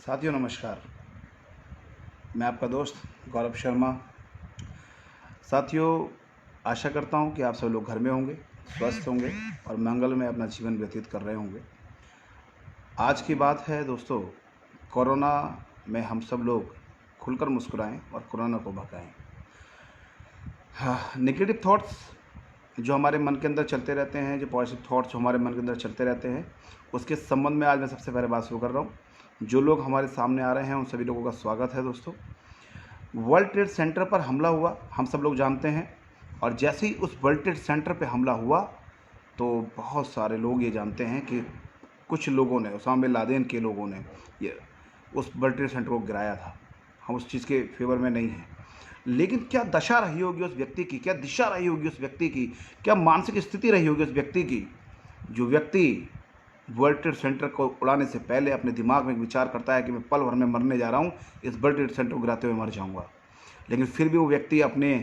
साथियों नमस्कार। मैं आपका दोस्त गौरव शर्मा। साथियों, आशा करता हूं कि आप सब लोग घर में होंगे, स्वस्थ होंगे और मंगल में अपना जीवन व्यतीत कर रहे होंगे। आज की बात है दोस्तों, कोरोना में हम सब लोग खुलकर मुस्कुराएं और कोरोना को भगाएं। हाँ, नेगेटिव थॉट्स जो हमारे मन के अंदर चलते रहते हैं, जो पॉजिटिव थॉट्स जो हमारे मन के अंदर चलते रहते हैं, उसके संबंध में आज मैं सबसे पहले बात शुरू कर रहा हूँ। जो लोग हमारे सामने आ रहे हैं उन सभी लोगों का स्वागत है दोस्तों। वर्ल्ड ट्रेड सेंटर पर हमला हुआ, हम सब लोग जानते हैं। और जैसे ही उस वर्ल्ड ट्रेड सेंटर पे हमला हुआ तो बहुत सारे लोग ये जानते हैं कि कुछ लोगों ने, उसामा बिन लादेन के लोगों ने ये उस वर्ल्ड ट्रेड सेंटर को गिराया था। हम उस चीज़ के फेवर में नहीं हैं, लेकिन क्या दशा रही होगी उस व्यक्ति की, क्या दिशा रही होगी उस व्यक्ति की, क्या मानसिक स्थिति रही होगी उस व्यक्ति की, जो व्यक्ति वर्ल्ड ट्रेड सेंटर को उड़ाने से पहले अपने दिमाग में विचार करता है कि मैं पल भर में मरने जा रहा हूँ, इस वर्ल्ड ट्रेड सेंटर को गिराते हुए मर जाऊँगा, लेकिन फिर भी वो व्यक्ति अपने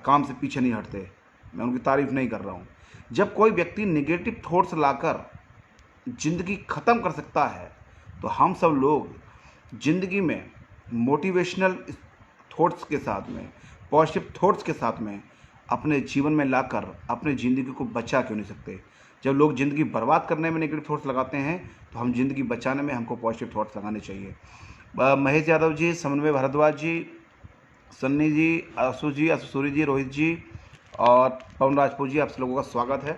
काम से पीछे नहीं हटते। मैं उनकी तारीफ़ नहीं कर रहा हूँ। जब कोई व्यक्ति नेगेटिव थॉट्स लाकर ज़िंदगी ख़त्म कर सकता है तो हम सब लोग ज़िंदगी में मोटिवेशनल थॉट्स के साथ में, पॉजिटिव थॉट्स के साथ में अपने जीवन में लाकर अपने ज़िंदगी को बचा क्यों नहीं सकते। जब लोग ज़िंदगी बर्बाद करने में नेगेटिव थॉट्स लगाते हैं तो हम ज़िंदगी बचाने में हमको पॉजिटिव थॉट्स लगाने चाहिए। महेश यादव जी, समन्वय भारद्वाज जी, सन्नी जी, आशु जी, असूरी जी, रोहित जी और पवन राजपूत जी, आप सब लोगों का स्वागत है।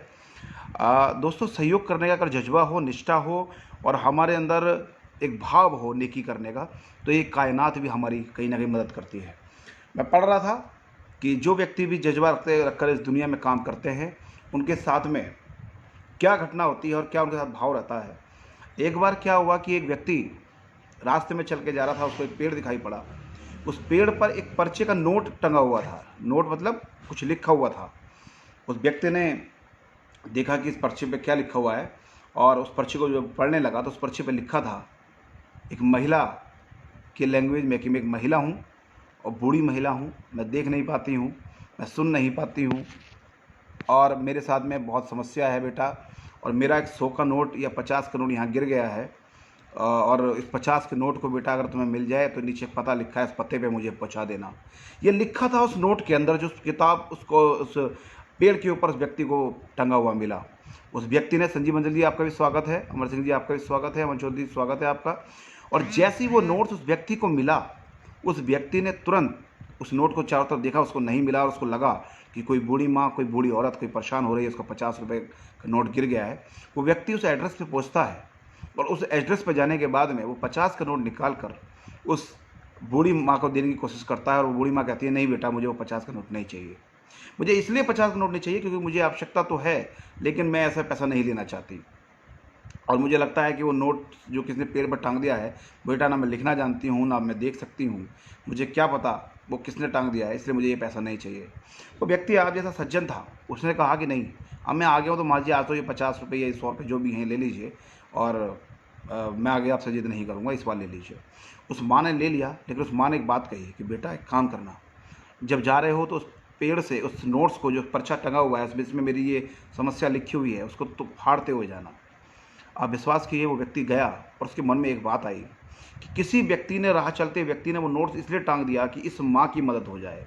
दोस्तों, सहयोग करने का अगर जज्बा हो, निष्ठा हो और हमारे अंदर एक भाव हो नेकी करने का, तो ये कायनात भी हमारी कहीं ना कहीं मदद करती है। मैं पढ़ रहा था कि जो व्यक्ति भी जज्बा रखकर इस दुनिया में काम करते हैं, उनके साथ में क्या घटना होती है और क्या उनके साथ भाव रहता है। एक बार क्या हुआ कि एक व्यक्ति रास्ते में चल के जा रहा था, उसको एक पेड़ दिखाई पड़ा। उस पेड़ पर एक पर्चे का नोट टंगा हुआ था। नोट मतलब कुछ लिखा हुआ था। उस व्यक्ति ने देखा कि इस पर्चे पे क्या लिखा हुआ है, और उस पर्चे को जब पढ़ने लगा तो उस पर्चे पे लिखा था एक महिला की लैंग्वेज में कि मैं एक महिला हूँ और बूढ़ी महिला हूँ, मैं देख नहीं पाती हूँ, मैं सुन नहीं पाती हूँ और मेरे साथ में बहुत समस्या है बेटा, और मेरा एक 100 का नोट या 50 का नोट यहाँ गिर गया है, और इस 50 के नोट को बेटा अगर तुम्हें मिल जाए तो नीचे पता लिखा है, इस पते पे मुझे पहुँचा देना। ये लिखा था उस नोट के अंदर, जो किताब उसको उस पेड़ के ऊपर उस व्यक्ति को टंगा हुआ मिला। उस व्यक्ति ने, संजीव मंजिल जी आपका भी स्वागत है, अमर सिंह जी आपका भी स्वागत है, अमन चौधरी स्वागत है आपका। और जैसे ही वो नोट उस व्यक्ति को मिला, उस व्यक्ति ने तुरंत उस नोट को चारों तरफ देखा, उसको नहीं मिला और उसको लगा कि कोई बूढ़ी माँ, कोई बूढ़ी औरत कोई परेशान हो रही है, उसका 50 रुपये का नोट गिर गया है। वो व्यक्ति उस एड्रेस पे पहुंचता है और उस एड्रेस पे जाने के बाद में वो 50 का नोट निकाल कर उस बूढ़ी माँ को देने की कोशिश करता है, और वो बूढ़ी माँ कहती है नहीं बेटा, मुझे वो 50 का नोट नहीं चाहिए। मुझे इसलिए 50 का नोट नहीं चाहिए क्योंकि मुझे आवश्यकता तो है, लेकिन मैं ऐसा पैसा नहीं लेना चाहती। और मुझे लगता है कि वो नोट जो किसने पेड़ पर टांग दिया है, बेटा ना मैं लिखना जानती हूँ ना मैं देख सकती हूँ, मुझे क्या पता वो किसने टांग दिया है, इसलिए मुझे ये पैसा नहीं चाहिए। वो व्यक्ति आप जैसा सज्जन था, उसने कहा कि नहीं, अब मैं आ गया हूँ तो मान लीजिए आज तो ये 50 रुपये या 100 रुपये जो भी हैं ले लीजिए, और मैं आगे आपसे जिद नहीं करूँगा, इस बार ले लीजिए। उस माँ ने ले लिया, लेकिन उस माँ ने एक बात कही कि बेटा एक काम करना, जब जा रहे हो तो उस पेड़ से उस नोट्स को, जो पर्चा टंगा हुआ है इसमें मेरी ये समस्या लिखी हुई है, उसको तो फाड़ते हुए जाना। आप विश्वास कीजिए, वो व्यक्ति गया और उसके मन में एक बात आई कि किसी व्यक्ति ने, राह चलते व्यक्ति ने वो नोट्स इसलिए टांग दिया कि इस माँ की मदद हो जाए,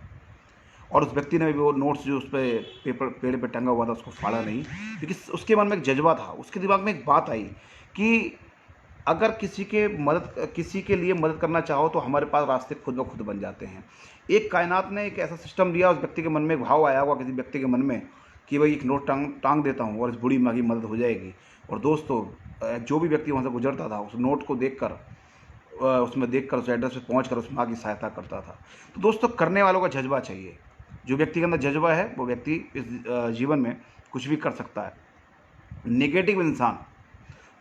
और उस व्यक्ति ने भी वो नोट्स जो उस पर पेड़ पे टंगा हुआ था उसको फाड़ा नहीं, क्योंकि उसके मन में एक जज्बा था, उसके दिमाग में एक बात आई कि अगर किसी के लिए मदद करना चाहो तो हमारे पास रास्ते खुद ब खुद बन जाते हैं। एक कायनात ने एक ऐसा सिस्टम दिया, उस व्यक्ति के मन में एक भाव आया होगा किसी व्यक्ति के मन में कि भाई एक नोट टांग देता हूँ और इस बूढ़ी माँ की मदद हो जाएगी। और दोस्तों, जो भी व्यक्ति वहाँ से गुजरता था उस नोट को देखकर, उसमें देखकर उस एड्रेस पे पहुँचकर उस माँ की सहायता करता था। तो दोस्तों, करने वालों का जज्बा चाहिए। जो व्यक्ति के अंदर जज्बा है वो व्यक्ति इस जीवन में कुछ भी कर सकता है। नेगेटिव इंसान,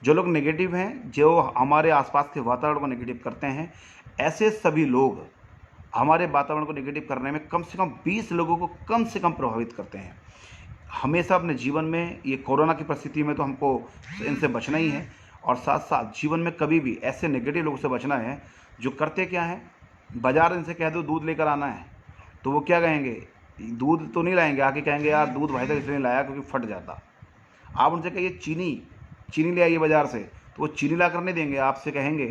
जो लोग नेगेटिव हैं, जो हमारे आसपास के वातावरण को नेगेटिव करते हैं, ऐसे सभी लोग हमारे वातावरण को नेगेटिव करने में कम से कम 20 लोगों को कम से कम प्रभावित करते हैं। हमेशा अपने जीवन में, ये कोरोना की परिस्थिति में तो हमको इनसे बचना ही है, और साथ साथ जीवन में कभी भी ऐसे नेगेटिव लोगों से बचना है जो करते क्या हैं, बाजार इनसे कह दो दूध लेकर आना है तो वो क्या कहेंगे, दूध तो नहीं लाएंगे, आके कहेंगे यार दूध भाई साहब इसलिए लाया क्योंकि फट जाता। आप उनसे कहिए चीनी ले आइए बाज़ार से, तो वो चीनी ला कर नहीं देंगे, आपसे कहेंगे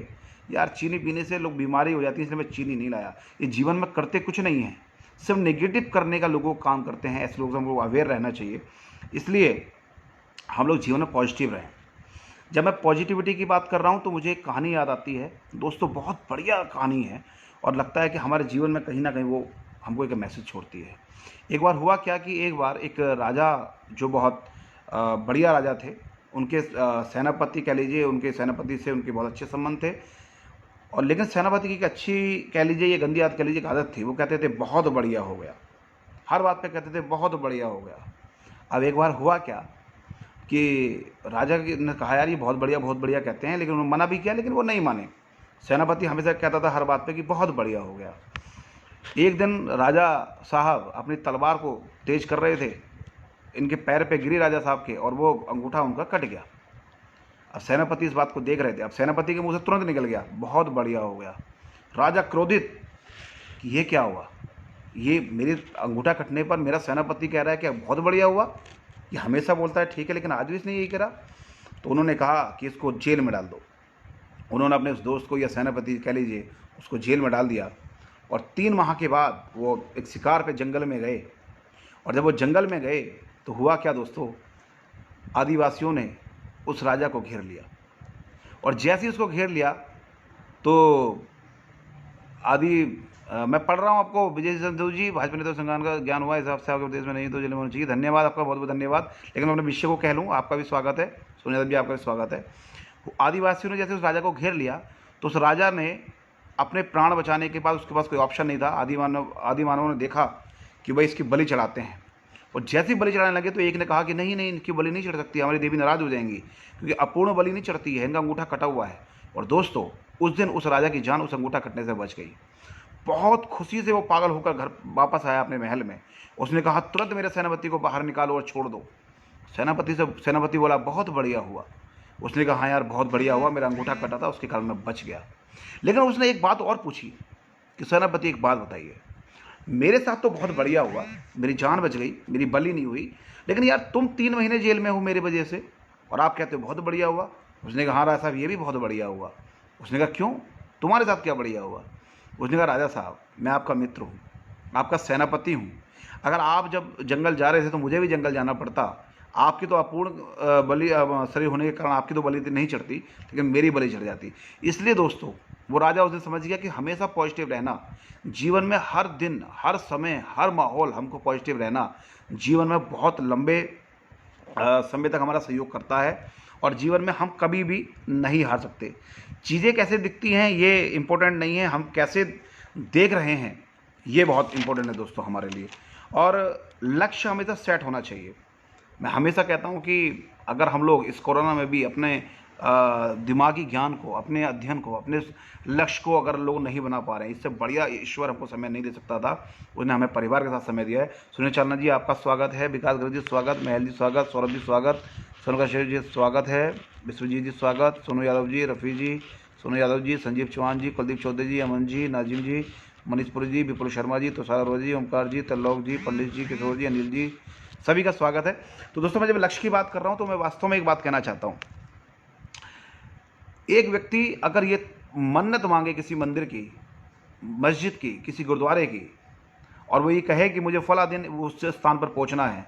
यार चीनी पीने से लोग बीमारी हो जाती है इसलिए मैं चीनी नहीं लाया। ये जीवन में करते कुछ नहीं है, सिर्फ नेगेटिव करने का लोगों को काम करते हैं। ऐसे लोगों से हमको अवेयर रहना चाहिए। इसलिए हम लोग जीवन में पॉजिटिव रहें। जब मैं पॉजिटिविटी की बात कर रहा हूँ तो मुझे एक कहानी याद आती है दोस्तों, बहुत बढ़िया कहानी है और लगता है कि हमारे जीवन में कहीं ना कहीं वो हमको एक मैसेज छोड़ती है। एक बार हुआ क्या कि एक बार एक राजा, जो बहुत बढ़िया राजा थे, उनके सेनापति कह लीजिए, उनके सेनापति से उनके बहुत अच्छे संबंध थे। और लेकिन सेनापति की एक अच्छी कह लीजिए, ये गंदी आदत कह लीजिए, एक आदत थी, वो कहते थे बहुत बढ़िया हो गया। हर बात पे कहते थे बहुत बढ़िया हो गया। अब एक बार हुआ क्या कि राजा ने कहा यार ये बहुत बढ़िया कहते हैं, लेकिन उन्होंने मना भी किया, लेकिन वो नहीं माने। सेनापति हमेशा कहता था हर बात पे कि बहुत बढ़िया हो गया। एक दिन राजा साहब अपनी तलवार को तेज कर रहे थे, इनके पैर पे गिरी राजा साहब के, और वो अंगूठा उनका कट गया। अब सेनापति इस बात को देख रहे थे। अब सेनापति के मुंह से तुरंत निकल गया बहुत बढ़िया हो गया। राजा क्रोधित कि ये क्या हुआ, ये मेरे अंगूठा कटने पर मेरा सेनापति कह रहा है कि बहुत बढ़िया हुआ। ये हमेशा बोलता है ठीक है, लेकिन आज भी इसने यही करा। तो उन्होंने कहा कि इसको जेल में डाल दो। उन्होंने अपने उस दोस्त को, या सेनापति कह लीजिए, उसको जेल में डाल दिया। और 3 माह के बाद वो एक शिकार पे जंगल में गए। और जब वो जंगल में गए तो हुआ क्या दोस्तों, आदिवासियों ने उस राजा को घेर लिया। और जैसे ही उसको घेर लिया तो मैं पढ़ रहा हूँ आपको, विजय संधू जी, भाजपा नेता संज्ञान का ज्ञान हुआ, इस हिसाब से आपके प्रदेश में नहीं तो जेल में होना चाहिए। धन्यवाद आपका, बहुत बहुत धन्यवाद। लेकिन मैं अपने विषय को कह लूँ, आपका भी स्वागत है, सोनिया जी आपका भी स्वागत है। आदिवासियों ने जैसे उस राजा को घेर लिया तो उस राजा ने अपने प्राण बचाने के बाद, उसके पास कोई ऑप्शन नहीं था। आदि मानवों ने देखा कि भाई इसकी बलि चढ़ाते हैं। और जैसे ही बलि चढ़ाने लगे तो एक ने कहा कि नहीं नहीं, इनकी बलि नहीं चढ़ सकती, हमारी देवी नाराज़ हो जाएंगी, क्योंकि अपूर्ण बलि नहीं चढ़ती है, इनका अंगूठा कटा हुआ है। और दोस्तों उस दिन उस राजा की जान उस अंगूठा कटने से बच गई। बहुत खुशी से वो पागल होकर घर वापस आया अपने महल में। उसने कहा तुरंत मेरे सेनापति को बाहर निकालो और छोड़ दो। सेनापति बोला बहुत बढ़िया हुआ। उसने कहा हाँ यार बहुत बढ़िया हुआ, मेरा अंगूठा कटा था उसके कारण मैं बच गया। लेकिन उसने एक बात और पूछी कि सेनापति एक बात बताइए, मेरे साथ तो बहुत बढ़िया हुआ, मेरी जान बच गई, मेरी बलि नहीं हुई, लेकिन यार तुम 3 महीने जेल में हो मेरी वजह से, और आप कहते हो बहुत बढ़िया हुआ। उसने कहा हाँ राजा साहब ये भी बहुत बढ़िया हुआ। उसने कहा क्यों, तुम्हारे साथ क्या बढ़िया हुआ। उसने कहा राजा साहब मैं आपका मित्र हूँ, आपका सेनापति हूँ, अगर आप जब जंगल जा रहे थे तो मुझे भी जंगल जाना पड़ता। आपकी तो अपूर्ण बलि शरीर होने के कारण आपकी तो बलि नहीं चढ़ती, लेकिन मेरी बलि चढ़ जाती। इसलिए दोस्तों वो राजा उस दिन समझ गया कि हमेशा पॉजिटिव रहना, जीवन में हर दिन, हर समय, हर माहौल हमको पॉजिटिव रहना जीवन में बहुत लंबे समय तक हमारा सहयोग करता है। और जीवन में हम कभी भी नहीं हार सकते। चीज़ें कैसे दिखती हैं ये इम्पोर्टेंट नहीं है, हम कैसे देख रहे हैं ये बहुत इम्पोर्टेंट है दोस्तों हमारे लिए। और लक्ष्य हमेशा सेट होना चाहिए। मैं हमेशा कहता हूँ कि अगर हम लोग इस कोरोना में भी अपने दिमागी ज्ञान को, अपने अध्ययन को, अपने लक्ष्य को अगर लोग नहीं बना पा रहे हैं, इससे बढ़िया ईश्वर हमको समय नहीं दे सकता था। उसने हमें परिवार के साथ समय दिया है। सुनील चालना जी आपका स्वागत है, विकास गर्ग जी स्वागत, महल जी स्वागत, सौरभ जी स्वागत, सोनका शेर जी स्वागत है, विश्वजीत जी स्वागत, सोनू यादव जी, रफ़ी जी, सोनू यादव जी, संजीव चौहान जी, कुलदीप चौधरी जी, अमन जी, नाजिम जी, मनीषपुरी जी, विपुल शर्मा जी, तुषार अरोड़ा जी, ओमकार जी, त्रिलोक जी, पंडित जी, किशोर जी, अनिल जी, सभी का स्वागत है। तो दोस्तों मैं जब लक्ष्य की बात कर रहा हूँ तो मैं वास्तव में एक बात कहना चाहता हूँ। एक व्यक्ति अगर ये मन्नत मांगे किसी मंदिर की, मस्जिद की, किसी गुरुद्वारे की, और वो ये कहे कि मुझे फला दिन उस स्थान पर पहुंचना है,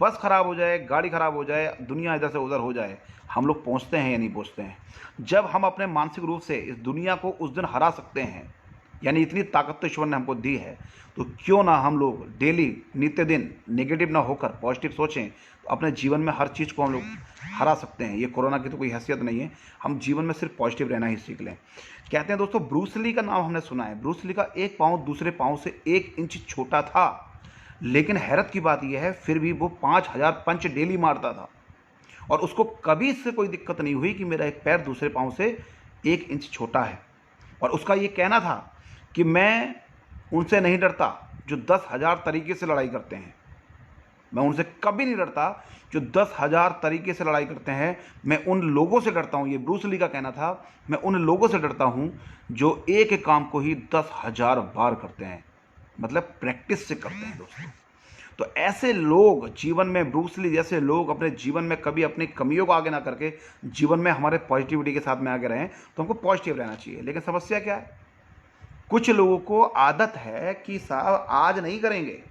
बस खराब हो जाए, गाड़ी खराब हो जाए, दुनिया इधर से उधर हो जाए, हम लोग पहुंचते हैं या नहीं पहुंचते हैं। जब हम अपने मानसिक रूप से इस दुनिया को उस दिन हरा सकते हैं, यानी इतनी ताकत तो ईश्वर ने हमको दी है, तो क्यों ना हम लोग डेली, नित्य दिन नेगेटिव ना होकर पॉजिटिव सोचें, तो अपने जीवन में हर चीज़ को हम लोग हरा सकते हैं। ये कोरोना की तो कोई हैसियत नहीं है, हम जीवन में सिर्फ पॉजिटिव रहना ही सीख लें। कहते हैं दोस्तों ब्रूस ली का नाम हमने सुना है। ब्रूस ली का एक पाँव दूसरे पाँव से 1 इंच छोटा था, लेकिन हैरत की बात यह है फिर भी वो 5000 पंच डेली मारता था, और उसको कभी इससे कोई दिक्कत नहीं हुई कि मेरा एक पैर दूसरे पाँव से 1 इंच छोटा है। और उसका ये कहना था कि मैं उनसे नहीं डरता जो 10,000 तरीके से लड़ाई करते हैं, मैं उनसे कभी नहीं डरता जो 10,000 तरीके से लड़ाई करते हैं, मैं उन लोगों से डरता हूँ। ये ब्रूस ली का कहना था, मैं उन लोगों से डरता हूँ जो एक एक काम को ही 10,000 बार करते हैं, मतलब प्रैक्टिस से करते हैं दोस्तों। तो ऐसे लोग जीवन में, ब्रूस ली जैसे लोग अपने जीवन में कभी अपनी कमियों को आगे ना करके जीवन में हमारे पॉजिटिविटी के साथ में आगे रहें, तो हमको पॉजिटिव रहना चाहिए। लेकिन समस्या क्या है, कुछ लोगों को आदत है कि साहब आज नहीं करेंगे,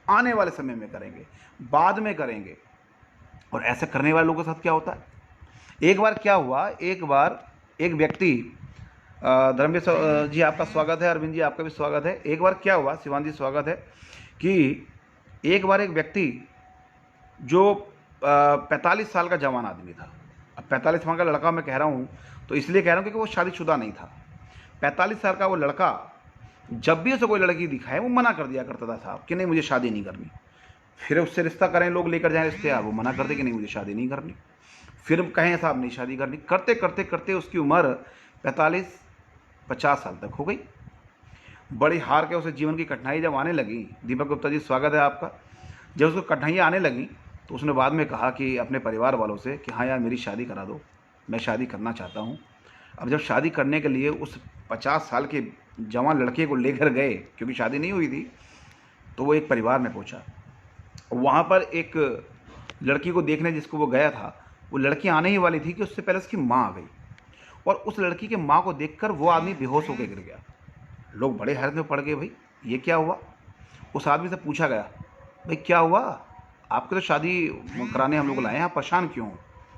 आने वाले समय में करेंगे, बाद में करेंगे। और ऐसे करने वाले लोगों के साथ क्या होता है, एक बार क्या हुआ, एक बार एक व्यक्ति, धर्मेश जी आपका स्वागत है, अरविंद जी आपका भी स्वागत है। एक बार क्या हुआ, शिवान जी स्वागत है, कि एक बार एक व्यक्ति जो 45 साल का जवान आदमी था। अब 45 साल का लड़का मैं कह रहा हूँ तो इसलिए कह रहा हूँ क्योंकि वो शादीशुदा नहीं था। 45 साल का वो लड़का जब भी उसे कोई लड़की दिखाए वो मना कर दिया करता था साहब कि नहीं मुझे शादी नहीं करनी। फिर उससे रिश्ता करें, लोग लेकर जाएं रिश्ते, वो मना कर दे कि नहीं मुझे शादी नहीं करनी। फिर कहें साहब नहीं शादी करनी, करते करते करते उसकी उम्र 45-50 साल तक हो गई। बड़ी हार के उसे जीवन की कठिनाई जब आने लगी, दीपक गुप्ता जी स्वागत है आपका, जब उसको कठिनाइयाँ आने लगी तो उसने बाद में कहा कि अपने परिवार वालों से कि हाँ यार मेरी शादी करा दो, मैं शादी करना चाहता हूँ। अब जब शादी करने के लिए उस 50 साल के जवान लड़के को लेकर गए, क्योंकि शादी नहीं हुई थी, तो वो एक परिवार में पहुँचा। वहाँ पर एक लड़की को देखने जिसको वो गया था, वो लड़की आने ही वाली थी कि उससे पहले उसकी माँ आ गई, और उस लड़की के माँ को देखकर वो आदमी बेहोश होकर गिर गया। लोग बड़े हैरत में पड़ गए, भाई ये क्या हुआ। उस आदमी से पूछा गया, भाई क्या हुआ, आपके तो शादी कराने हम लोग लाए हैं, आप परेशान क्यों,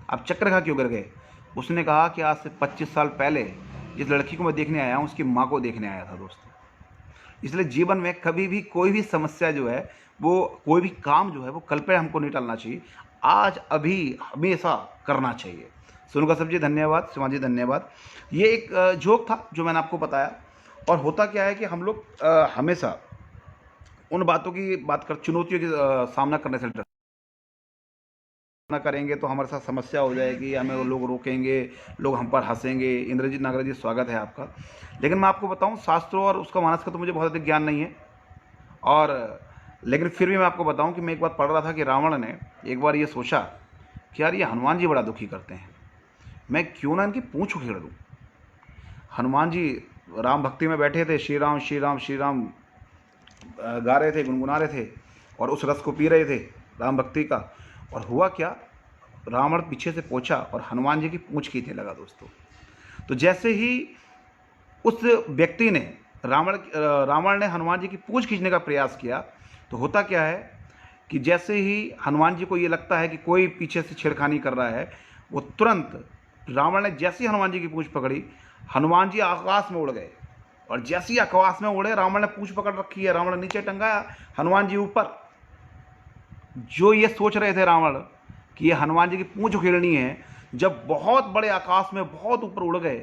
आप चक्कर खा क्यों गिर गए। उसने कहा कि आज से 25 साल पहले जिस लड़की को मैं देखने आया हूँ उसकी माँ को देखने आया था दोस्तों। इसलिए जीवन में कभी भी कोई भी समस्या जो है, वो कोई भी काम जो है वो कल पे हमको नहीं टालना चाहिए, आज अभी हमेशा करना चाहिए। सोनू कश्यप जी धन्यवाद, शिवान जी धन्यवाद। ये एक जोक था जो मैंने आपको बताया। और होता क्या है कि हम लोग हमेशा उन बातों की बात कर, चुनौतियों की सामना करने से ना करेंगे तो हमारे साथ समस्या हो जाएगी, हमें वो लोग रोकेंगे, लोग हम पर हंसेंगे। इंद्रजीत नागर जी स्वागत है आपका। लेकिन मैं आपको बताऊं, शास्त्रों और उसका मानस का तो मुझे बहुत अधिक ज्ञान नहीं है, और लेकिन फिर भी मैं आपको बताऊं कि मैं एक बार पढ़ रहा था कि रावण ने एक बार ये सोचा कि यार ये हनुमान जी बड़ा दुखी करते हैं, मैं क्यों ना इनकी पूँछ उखेड़ दूँ। हनुमान जी राम भक्ति में बैठे थे, श्री राम श्री राम श्री राम गा रहे थे, गुनगुना रहे थे, और उस रस को पी रहे थे राम भक्ति का। और हुआ क्या, रावण पीछे से पहुंचा और हनुमान जी की पूंछ खींचने लगा दोस्तों। तो जैसे ही उस व्यक्ति ने रावण ने हनुमान जी की पूंछ खींचने का प्रयास किया, तो होता क्या है कि जैसे ही हनुमान जी को ये लगता है कि कोई पीछे से छेड़खानी कर रहा है, वो तुरंत रावण ने जैसे ही हनुमान जी की पूंछ पकड़ी, हनुमान जी आकाश में उड़ गए। और जैसे ही आकाश में उड़े, रावण ने पूंछ पकड़ रखी है, रावण ने नीचे टंगाया, हनुमान जी ऊपर। जो ये सोच रहे थे रावण कि ये हनुमान जी की पूंछ उखेड़नी है, जब बहुत बड़े आकाश में बहुत ऊपर उड़ गए,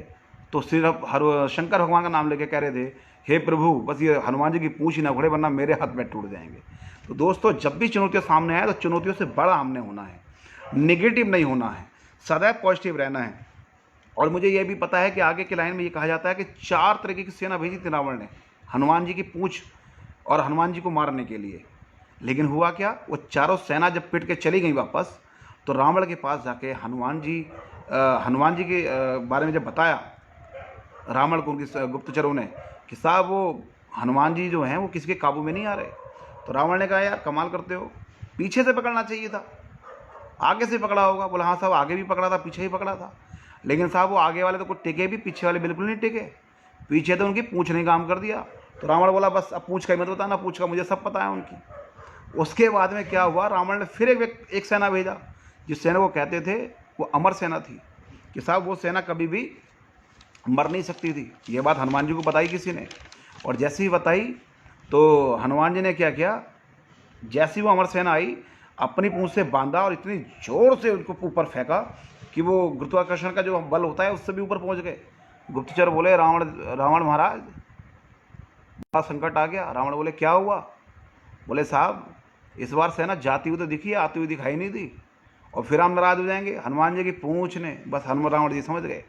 तो सिर्फ शंकर भगवान का नाम लेके कह रहे थे, हे प्रभु बस ये हनुमान जी की पूंछ ही ना उखड़े वरना मेरे हाथ में टूट जाएंगे। तो दोस्तों जब भी चुनौतियां सामने आए तो चुनौतियों से बड़ा हमने होना है, नेगेटिव नहीं होना है, सदैव पॉजिटिव रहना है। और मुझे यह भी पता है कि आगे की लाइन में ये कहा जाता है कि 4 तरीके की सेना भेजी थी रावण ने हनुमान जी की पूंछ और हनुमान जी को मारने के लिए। लेकिन हुआ क्या, वो चारों सेना जब पिट के चली गई वापस, तो रावण के पास जाके हनुमान जी के बारे में जब बताया रावण को उनके गुप्तचरों ने कि साहब वो हनुमान जी जो हैं वो किसी के काबू में नहीं आ रहे, तो रावण ने कहा यार कमाल करते हो, पीछे से पकड़ना चाहिए था, आगे से पकड़ा होगा। बोला हाँ साहब आगे भी पकड़ा था, पीछे ही पकड़ा था, लेकिन साहब वो आगे वाले तो कुछ टिके भी, पीछे वाले बिल्कुल नहीं टिके, पीछे तो उनकी पूंछ ने काम कर दिया। तो रावण बोला बस अब पूंछ का ही मत बताना, पूंछ का मुझे सब पता है उनकी। उसके बाद में क्या हुआ, रावण ने फिर एक सेना भेजा, जिस सेना को कहते थे वो अमर सेना थी, कि साहब वो सेना कभी भी मर नहीं सकती थी। ये बात हनुमान जी को बताई किसी ने, और जैसे ही बताई तो हनुमान जी ने क्या किया, जैसी वो अमर सेना आई अपनी पूंछ से बांधा और इतनी जोर से उनको ऊपर फेंका कि वो गुरुत्वाकर्षण का जो बल होता है उससे भी ऊपर पहुंच गए। गुप्तचर बोले रावण महाराज बड़ा संकट आ गया। रावण बोले क्या हुआ, बोले साहब इस बार सेना जाती हुई तो दिखी है, आती हुई दिखाई नहीं दी, और फिर हम नाराज हो जाएंगे। हनुमान जी की पूंछ ने बस रावण जी समझ गए।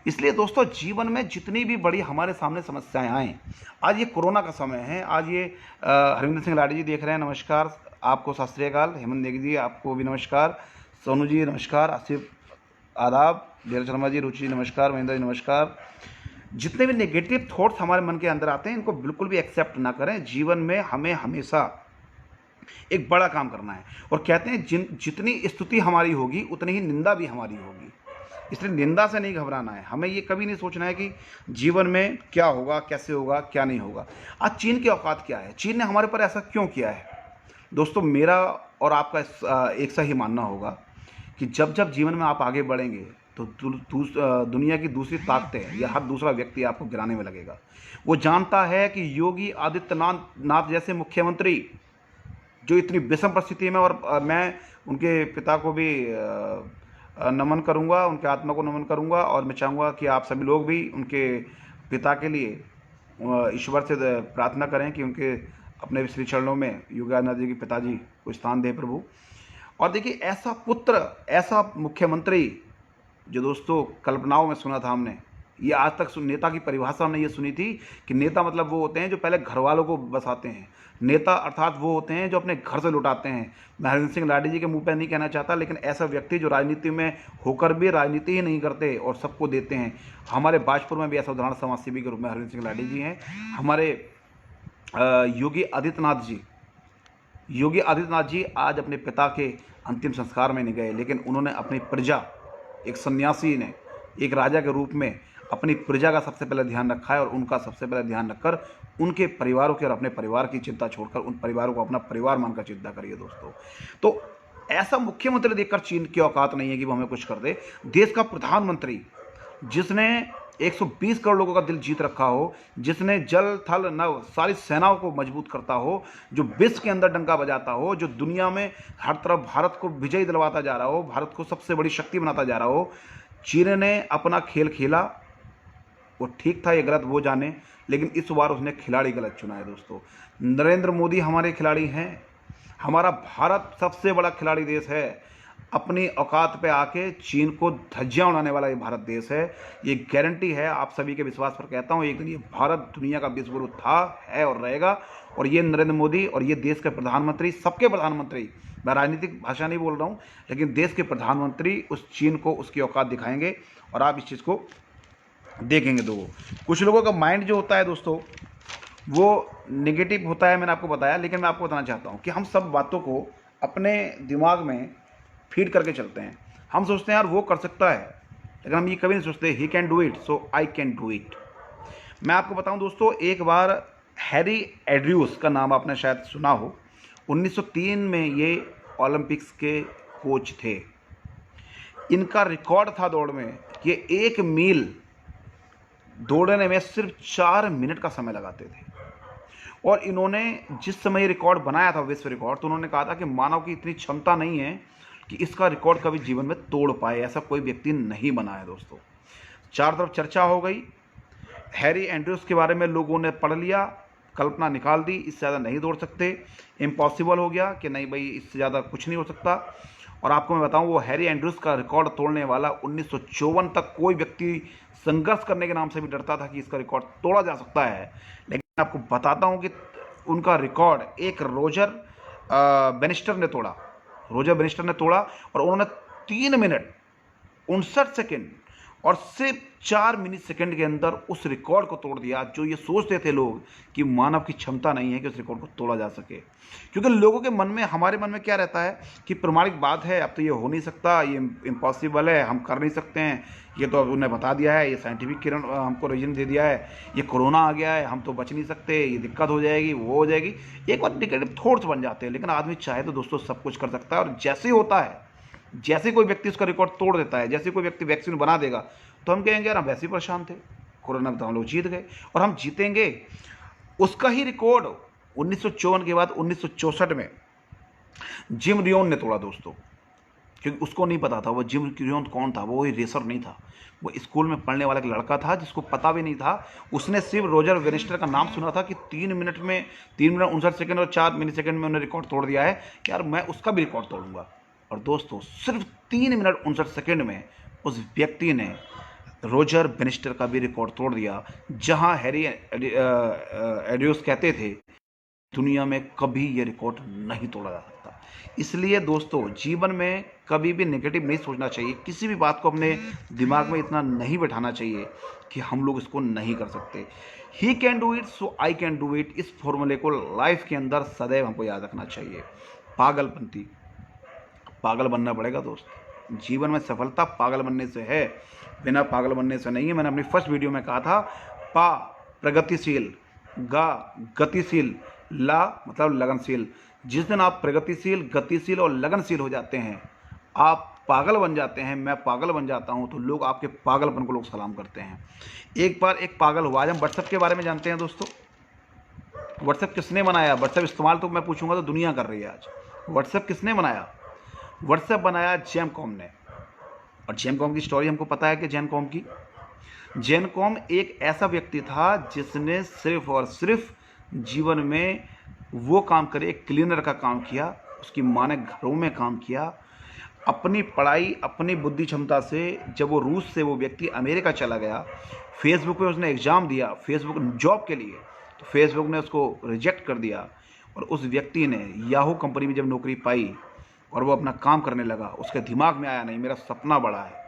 इसलिए दोस्तों जीवन में जितनी भी बड़ी हमारे सामने समस्याएं आएँ, आज ये कोरोना का समय है, आज ये हरविंदर सिंह लाडी जी देख रहे हैं, नमस्कार आपको, सत श्री अकाल। हेमंत नेगी जी आपको भी नमस्कार, सोनू जी नमस्कार, आसिफ आदाब, धीरज शर्मा जी, रुचि जी नमस्कार, महेंद्र जी नमस्कार। जितने भी नेगेटिव थॉट्स हमारे मन के अंदर आते हैं इनको बिल्कुल भी एक्सेप्ट ना करें। जीवन में हमें हमेशा एक बड़ा काम करना है। और कहते हैं जितनी स्तुति हमारी होगी उतनी ही निंदा भी हमारी होगी, इसलिए निंदा से नहीं घबराना है। हमें ये कभी नहीं सोचना है कि जीवन में क्या होगा, कैसे होगा, क्या नहीं होगा। आज चीन की औकात क्या है, चीन ने हमारे पर ऐसा क्यों किया है। दोस्तों, मेरा और आपका एक सा ही मानना होगा कि जब जब जीवन में आप आगे बढ़ेंगे तो दुनिया की दूसरी ताकतें या हर दूसरा व्यक्ति आपको गिराने में लगेगा। वो जानता है कि योगी आदित्यनाथ जैसे मुख्यमंत्री जो इतनी विषम परिस्थिति में, और मैं उनके पिता को भी नमन करूंगा, उनके आत्मा को नमन करूंगा, और मैं चाहूँगा कि आप सभी लोग भी उनके पिता के लिए ईश्वर से प्रार्थना करें कि उनके अपने श्री चरणों में योगी आदित्यनाथ जी के पिताजी को स्थान दे प्रभु। और देखिए, ऐसा पुत्र, ऐसा मुख्यमंत्री जो दोस्तों कल्पनाओं में सुना था हमने, ये आज तक नेता की परिभाषा हमने ये सुनी थी कि नेता मतलब वो होते हैं जो पहले घर वालों को बसाते हैं। नेता अर्थात वो होते हैं जो अपने घर से लुटाते हैं। मैं हरिवंश सिंह लाडी जी के मुंह पे नहीं कहना चाहता, लेकिन ऐसा व्यक्ति जो राजनीति में होकर भी राजनीति ही नहीं करते और सबको देते हैं। हमारे बाजपुर में भी ऐसा उदाहरण समाजसेवी के रूप में हरिवंश सिंह लाडी जी हैं। हमारे योगी आदित्यनाथ जी आज अपने पिता के अंतिम संस्कार में नहीं गए, लेकिन उन्होंने अपनी प्रजा, एक सन्यासी ने एक राजा के रूप में अपनी प्रजा का सबसे पहले ध्यान रखा है, और उनका सबसे पहले ध्यान रखकर उनके परिवारों के और अपने परिवार की चिंता छोड़कर उन परिवारों को अपना परिवार मानकर चिंता करिए दोस्तों। तो ऐसा मुख्यमंत्री देखकर चीन की औकात नहीं है कि वो हमें कुछ कर दे। देश का प्रधानमंत्री जिसने 120 करोड़ लोगों का दिल जीत रखा हो, जिसने जल थल नभ सारी सेनाओं को मजबूत करता हो, जो विश्व के अंदर डंका बजाता हो, जो दुनिया में हर तरफ भारत को विजयी दिलवाता जा रहा हो, भारत को सबसे बड़ी शक्ति बनाता जा रहा हो, चीन ने अपना खेल खेला। वो ठीक था, ये गलत वो जाने, लेकिन इस बार उसने खिलाड़ी गलत चुना है दोस्तों। नरेंद्र मोदी हमारे खिलाड़ी हैं, हमारा भारत सबसे बड़ा खिलाड़ी देश है। अपनी औकात पे आके चीन को धज्जियां उड़ाने वाला ये भारत देश है। ये गारंटी है, आप सभी के विश्वास पर कहता हूँ, एक दिन ये भारत दुनिया का विश्वगुरु था, है और रहेगा। और ये नरेंद्र मोदी और ये देश के प्रधानमंत्री, सबके प्रधानमंत्री, मैं राजनीतिक भाषा नहीं बोल रहा हूँ, लेकिन देश के प्रधानमंत्री उस चीन को उसकी औकात दिखाएंगे और आप इस चीज़ को देखेंगे। तो कुछ लोगों का माइंड जो होता है दोस्तों वो नेगेटिव होता है, मैंने आपको बताया, लेकिन मैं आपको बताना चाहता हूँ कि हम सब बातों को अपने दिमाग में फीड करके चलते हैं। हम सोचते हैं यार वो कर सकता है, लेकिन हम ये कभी नहीं सोचते he can do it so I can do it. मैं आपको बताऊं दोस्तों, एक बार हैरी एंड्रयूस का नाम आपने शायद सुना हो। 1903 में ये ओलंपिक्स के कोच थे। इनका रिकॉर्ड था दौड़ में, ये 1 मील दौड़ने में सिर्फ 4 मिनट का समय लगाते थे। और इन्होंने जिस समय ये रिकॉर्ड बनाया था, विश्व रिकॉर्ड, तो उन्होंने कहा था कि मानव की इतनी क्षमता नहीं है कि इसका रिकॉर्ड कभी जीवन में तोड़ पाए, ऐसा कोई व्यक्ति नहीं बना है दोस्तों। चारों तरफ चर्चा हो गई, हैरी एंड्रयूस के बारे में लोगों ने पढ़ लिया, कल्पना निकाल दी, इससे ज़्यादा नहीं दौड़ सकते, इम्पॉसिबल हो गया कि नहीं भाई इससे ज़्यादा कुछ नहीं हो सकता। और आपको मैं बताऊं, वो हैरी एंड्रयूस का रिकॉर्ड तोड़ने वाला 1954 तक कोई व्यक्ति संघर्ष करने के नाम से भी डरता था कि इसका रिकॉर्ड तोड़ा जा सकता है। लेकिन आपको बताता हूं कि उनका रिकॉर्ड एक रोजर बेनिस्टर ने तोड़ा। और उन्होंने 3 मिनट 59 सेकेंड और सिर्फ 4 मिली सेकेंड के अंदर उस रिकॉर्ड को तोड़ दिया, जो ये सोचते थे लोग कि मानव की क्षमता नहीं है कि उस रिकॉर्ड को तोड़ा जा सके। क्योंकि लोगों के मन में, हमारे मन में क्या रहता है कि प्रमाणिक बात है, अब तो ये हो नहीं सकता, ये इम्पॉसिबल है, हम कर नहीं सकते हैं, ये तो उन्हें बता दिया है, ये साइंटिफिक किरण हमको रीजन दे दिया है, ये कोरोना आ गया है, हम तो बच नहीं सकते, ये दिक्कत हो जाएगी, वो हो जाएगी। एक बार निगेटिव थॉट्स बन जाते हैं। लेकिन आदमी चाहे तो दोस्तों सब कुछ कर सकता है। और जैसे ही होता है, जैसे कोई व्यक्ति उसका रिकॉर्ड तोड़ देता है, जैसे कोई व्यक्ति वैक्सीन बना देगा, तो हम कहेंगे यार हम वैसे ही परेशान थे, कोरोना में तो हम लोग जीत गए और हम जीतेंगे। उसका ही रिकॉर्ड 1954 के बाद 1964 में जिम रियोन ने तोड़ा दोस्तों। क्योंकि उसको नहीं पता था वो जिम रियोन कौन था, वो रेसर नहीं था, वो स्कूल में पढ़ने वाला एक लड़का था जिसको पता भी नहीं था। उसने सिर्फ रोजर बेनिस्टर का नाम सुना था कि 3 मिनट 59 सेकेंड और 4 मिली सेकेंड में उन्होंने रिकॉर्ड तोड़ दिया है कि यार मैं उसका भी रिकॉर्ड तोड़ूंगा। और दोस्तों सिर्फ 3 मिनट 59 सेकेंड में उस व्यक्ति ने रोजर बेनिस्टर का भी रिकॉर्ड तोड़ दिया, जहां हैरी एंड्रयूस कहते थे दुनिया में कभी ये रिकॉर्ड नहीं तोड़ा जा सकता। इसलिए दोस्तों जीवन में कभी भी नेगेटिव नहीं सोचना चाहिए, किसी भी बात को अपने दिमाग में इतना नहीं बैठाना चाहिए कि हम लोग इसको नहीं कर सकते। He can do it so I can do it, इस फॉर्मूले को लाइफ के अंदर सदैव हमको याद रखना चाहिए। पागलपंती, पागल बनना पड़ेगा दोस्त। जीवन में सफलता पागल बनने से है, बिना पागल बनने से नहीं है। मैंने अपनी फर्स्ट वीडियो में कहा था, पा प्रगतिशील, गा गतिशील, ला मतलब लगनशील। जिस दिन आप प्रगतिशील, गतिशील और लगनशील हो जाते हैं, आप पागल बन जाते हैं, मैं पागल बन जाता हूं, तो लोग आपके पागलपन को लोग सलाम करते हैं। एक बार एक पागल हुआ। आज हम व्हाट्सएप के बारे में जानते हैं दोस्तों। व्हाट्सएप किसने बनाया? व्हाट्सएप इस्तेमाल तो मैं पूछूंगा तो दुनिया कर रही है आज। व्हाट्सएप किसने बनाया? व्हाट्सएप बनाया जेनकॉम ने। और जेनकॉम की स्टोरी हमको पता है कि जेनकॉम एक ऐसा व्यक्ति था जिसने सिर्फ और सिर्फ जीवन में वो काम करे, एक क्लीनर का काम किया। उसकी माँ ने घरों में काम किया। अपनी पढ़ाई, अपनी बुद्धि क्षमता से जब वो रूस से वो व्यक्ति अमेरिका चला गया, फेसबुक पे उसने एग्ज़ाम दिया फेसबुक जॉब के लिए, तो फेसबुक ने उसको रिजेक्ट कर दिया। और उस व्यक्ति ने याहू कंपनी में जब नौकरी पाई और वो अपना काम करने लगा, उसके दिमाग में आया नहीं मेरा सपना बड़ा है।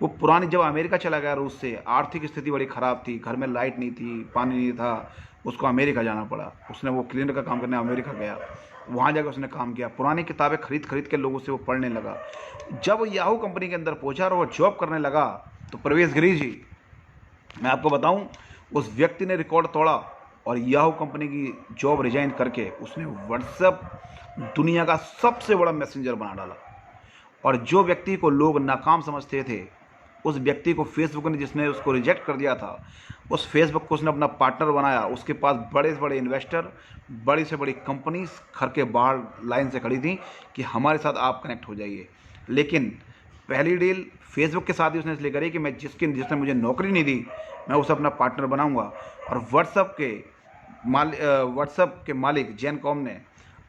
वो पुरानी, जब अमेरिका चला गया रूस से, आर्थिक स्थिति बड़ी ख़राब थी, घर में लाइट नहीं थी, पानी नहीं था, उसको अमेरिका जाना पड़ा। उसने वो क्लीनर का काम करने अमेरिका गया, वहाँ जाकर उसने काम किया। पुरानी किताबें खरीद के लोगों से वो पढ़ने लगा। जब याहू कंपनी के अंदर पहुँचा और वो जॉब करने लगा, तो प्रवेश गिरी जी, मैं आपको बताऊँ, उस व्यक्ति ने रिकॉर्ड तोड़ा और याहू कंपनी की जॉब रिजाइन करके उसने व्हाट्सएप दुनिया का सबसे बड़ा मैसेंजर बना डाला। और जो व्यक्ति को लोग नाकाम समझते थे, उस व्यक्ति को फेसबुक ने, जिसने उसको रिजेक्ट कर दिया था, उस फेसबुक को उसने अपना पार्टनर बनाया। उसके पास बड़े से बड़े इन्वेस्टर, बड़ी से बड़ी कंपनीज घर के बाहर लाइन से खड़ी थी कि हमारे साथ आप कनेक्ट हो जाइए। लेकिन पहली डील फेसबुक के साथ ही उसने इसलिए करी कि मैं जिसने मुझे नौकरी नहीं दी, मैं उसे अपना पार्टनर बनाऊंगा। और व्हाट्सएप के मालिक जेनकॉम ने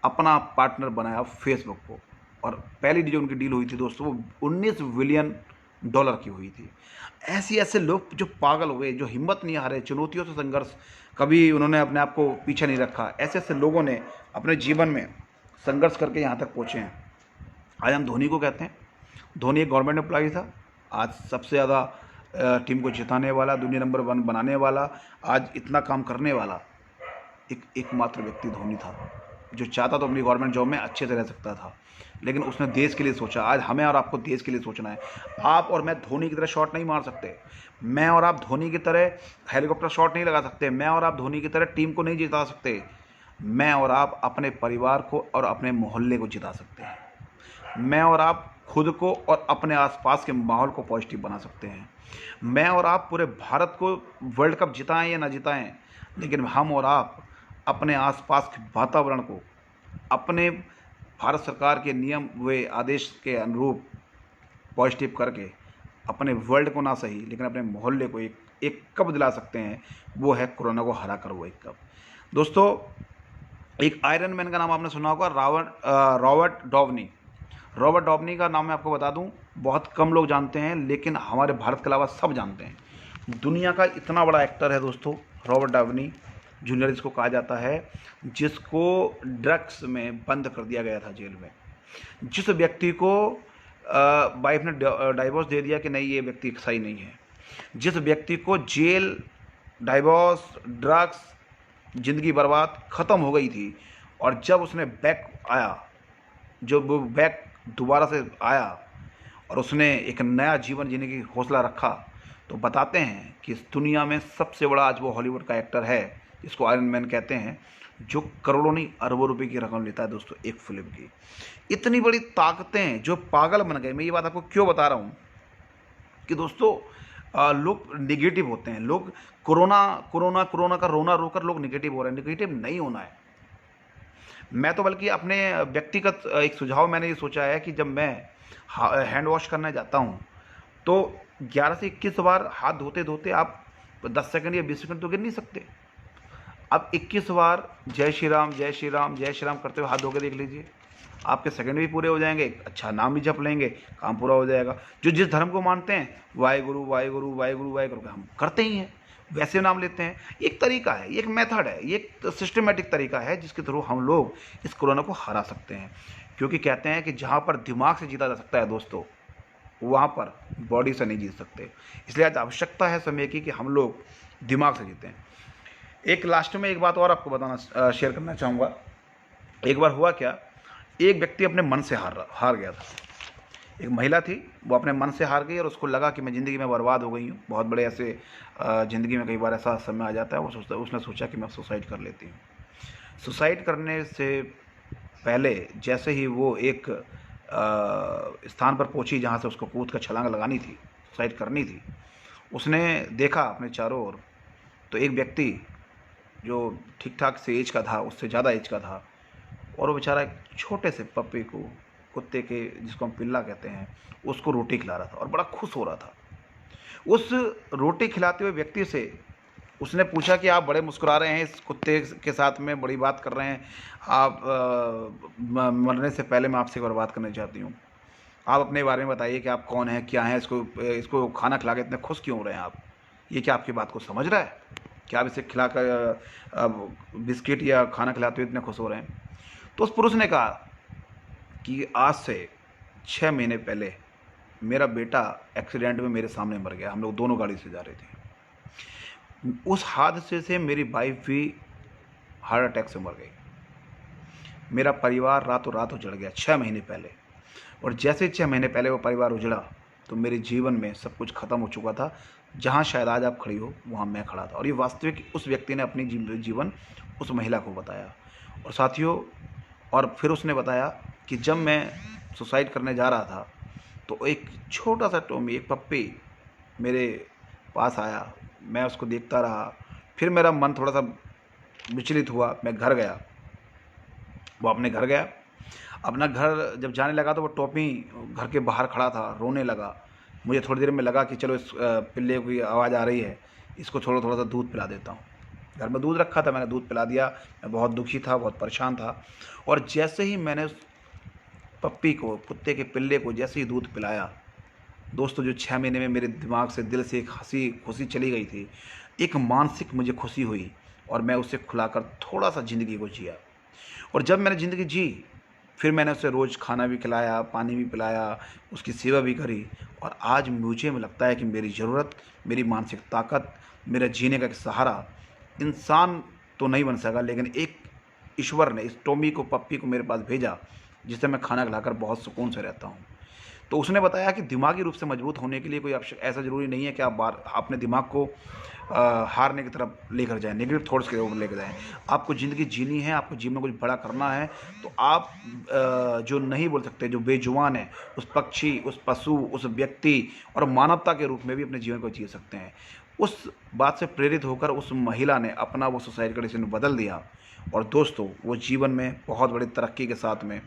अपना पार्टनर बनाया फेसबुक को। और पहली जो उनकी डील हुई थी दोस्तों, वो $19 बिलियन की हुई थी। ऐसे लोग जो पागल हुए, जो हिम्मत नहीं हारे, चुनौतियों से संघर्ष, कभी उन्होंने अपने आप को पीछे नहीं रखा, ऐसे लोगों ने अपने जीवन में संघर्ष करके यहाँ तक पहुँचे हैं। आज हम धोनी को कहते हैं। धोनी एक गवर्नमेंट एम्प्लॉई था, आज सबसे ज़्यादा टीम को जिताने वाला, दुनिया नंबर 1 बनाने वाला, आज इतना काम करने वाला एकमात्र व्यक्ति धोनी था, जो चाहता तो अपनी गवर्नमेंट जॉब में अच्छे से रह सकता था, लेकिन उसने देश के लिए सोचा। आज हमें और आपको देश के लिए सोचना है। आप और मैं धोनी की तरह शॉट नहीं मार सकते, मैं और आप धोनी की तरह हेलीकॉप्टर शॉट नहीं लगा सकते, मैं और आप धोनी की तरह टीम को नहीं जिता सकते। मैं और आप अपने परिवार को और अपने मोहल्ले को जिता सकते हैं। मैं और आप खुद को और अपने आसपास के माहौल को पॉजिटिव बना सकते हैं। मैं और आप पूरे भारत को वर्ल्ड कप जिताएं या ना जिताएं, लेकिन हम और आप अपने आसपास के वातावरण को अपने भारत सरकार के नियम व आदेश के अनुरूप पॉजिटिव करके अपने वर्ल्ड को ना सही, लेकिन अपने मोहल्ले को एक कप दिला सकते हैं। वो है कोरोना को हरा कर वो एक कप। दोस्तों, एक आयरन मैन का नाम आपने सुना होगा, रॉबर्ट डॉवनी। रॉबर्ट डॉवनी का नाम मैं आपको बता दूं, बहुत कम लोग जानते हैं, लेकिन हमारे भारत के अलावा सब जानते हैं। दुनिया का इतना बड़ा एक्टर है दोस्तों रॉबर्ट डॉवनी जूनियर, जिसको कहा जाता है, जिसको ड्रग्स में बंद कर दिया गया था जेल में। जिस व्यक्ति को वाइफ ने डाइवोर्स दे दिया कि नहीं ये व्यक्ति सही नहीं है, जिस व्यक्ति को जेल, डाइवोर्स, ड्रग्स, ज़िंदगी बर्बाद ख़त्म हो गई थी, और जब उसने बैक आया, जब वो बैक दोबारा से आया और उसने एक नया जीवन जीने की हौसला रखा, तो बताते हैं कि इस दुनिया में सबसे बड़ा आज वो हॉलीवुड का एक्टर है, जिसको आयरन मैन कहते हैं, जो करोड़ों नहीं अरबों रुपए की रकम लेता है दोस्तों एक फिल्म की। इतनी बड़ी ताकतें जो पागल बन गए। मैं ये बात आपको क्यों बता रहा हूँ कि दोस्तों लोग निगेटिव होते हैं। लोग कोरोना का रोना रोकर लोग निगेटिव हो रहे हैं। निगेटिव नहीं होना है। मैं तो बल्कि अपने व्यक्तिगत एक सुझाव मैंने ये सोचा है कि जब मैं हैंड वॉश करने जाता हूँ, तो 11 से 21 बार हाथ धोते धोते आप 10 सेकंड या 20 सेकंड तो गिर नहीं सकते। अब 21 बार जय श्री राम जय श्री राम जय श्री राम करते हुए हाथ धो के देख लीजिए, आपके सेकंड भी पूरे हो जाएंगे, अच्छा नाम भी जप लेंगे, काम पूरा हो जाएगा। जो जिस धर्म को मानते हैं, वाहेगुरु वाहेगुरु वाहेगुरु वाहेगुरु हम करते ही हैं, वैसे नाम लेते हैं। एक तरीका है, एक मेथड है, एक सिस्टमेटिक तरीका है जिसके थ्रू हम लोग इस कोरोना को हरा सकते हैं। क्योंकि कहते हैं कि जहाँ पर दिमाग से जीता जा सकता है दोस्तों, वहाँ पर बॉडी से नहीं जीत सकते। इसलिए आज आवश्यकता है समय की कि हम लोग दिमाग से जीतें। एक लास्ट में एक बात और आपको बताना शेयर करना चाहूँगा। एक बार हुआ क्या, एक व्यक्ति अपने मन से हार गया था। एक महिला थी, वो अपने मन से हार गई और उसको लगा कि मैं ज़िंदगी में बर्बाद हो गई हूँ। बहुत बड़े ऐसे ज़िंदगी में कई बार ऐसा समय आ जाता है, उसने सोचा कि मैं सुसाइड कर लेती हूँ। सुसाइड करने से पहले जैसे ही वो एक स्थान पर पहुंची जहां से उसको कूद कर छलांग लगानी थी, सुसाइड करनी थी, उसने देखा अपने चारों ओर, तो एक व्यक्ति जो ठीक ठाक से एज का था, उससे ज़्यादा एज का था, और वो बेचारा एक छोटे से पप्पी को, कुत्ते के जिसको हम पिल्ला कहते हैं, उसको रोटी खिला रहा था और बड़ा खुश हो रहा था। उस रोटी खिलाते हुए व्यक्ति से उसने पूछा कि आप बड़े मुस्कुरा रहे हैं इस कुत्ते के साथ में, बड़ी बात कर रहे हैं आप, मरने से पहले मैं आपसे एक और बात करना चाहती हूँ। आप अपने बारे में बताइए कि आप कौन हैं, क्या हैं, इसको खाना खिला के इतने खुश क्यों हो रहे हैं आप? ये क्या आपकी बात को समझ रहा है? क्या आप इसे खिला कर बिस्किट या खाना खिलाते हुए इतने खुश हो रहे हैं? तो उस पुरुष ने कहा कि आज से 6 महीने पहले मेरा बेटा एक्सीडेंट में मेरे सामने मर गया। हम लोग दोनों गाड़ी से जा रहे थे। उस हादसे से मेरी वाइफ भी हार्ट अटैक से मर गई। मेरा परिवार रातों रात उजड़ गया 6 महीने पहले। और जैसे ही 6 महीने पहले वो परिवार उजड़ा, तो मेरे जीवन में सब कुछ खत्म हो चुका था। जहाँ शायद आज आप खड़ी हो, वहाँ मैं खड़ा था। और ये वास्तविक उस व्यक्ति ने अपनी जीवन उस महिला को बताया। और साथियों, और फिर उसने बताया कि जब मैं सुसाइड करने जा रहा था, तो एक छोटा सा टॉमी, एक पप्पी मेरे पास आया। मैं उसको देखता रहा। फिर मेरा मन थोड़ा सा विचलित हुआ। मैं घर गया, वो अपने घर गया। अपना घर जब जाने लगा तो वो टॉमी घर के बाहर खड़ा था, रोने लगा। मुझे थोड़ी देर में लगा कि चलो इस पिल्ले की आवाज़ आ रही है, इसको थोड़ा थोड़ा सा दूध पिला देता हूँ। घर में दूध रखा था, मैंने दूध पिला दिया। मैं बहुत दुखी था, बहुत परेशान था। और जैसे ही मैंने उस पप्पी को, कुत्ते के पिल्ले को जैसे ही दूध पिलाया, दोस्तों, जो 6 महीने में मेरे दिमाग से, दिल से एक खुशी चली गई थी, एक मानसिक मुझे खुशी हुई और मैं उसे खुलाकर थोड़ा सा ज़िंदगी को जिया। और जब मैंने ज़िंदगी जी, फिर मैंने उसे रोज़ खाना भी खिलाया, पानी भी पिलाया, उसकी सेवा भी करी। और आज मुझे लगता है कि मेरी ज़रूरत, मेरी मानसिक ताकत, मेरा जीने का एक सहारा इंसान तो नहीं बन सका, लेकिन एक ईश्वर ने इस टॉमी को, पप्पी को मेरे पास भेजा, जिसे मैं खाना खिलाकर बहुत सुकून से रहता हूँ। तो उसने बताया कि दिमागी रूप से मजबूत होने के लिए कोई ऐसा ज़रूरी नहीं है कि आप अपने दिमाग को हारने की तरफ लेकर जाएं, नेगेटिव थॉट्स की ओर लेकर जाएं। आपको ज़िंदगी जीनी है, आपको जीवन में कुछ बड़ा करना है, तो आप जो नहीं बोल सकते, जो बेजुबान है, उस पक्षी, उस पशु, उस व्यक्ति और मानवता के रूप में भी अपने जीवन को जी सकते हैं। उस बात से प्रेरित होकर उस महिला ने अपना वो सुसाइड का डिसीजन बदल दिया। और दोस्तों, वो जीवन में बहुत बड़ी तरक्की के साथ में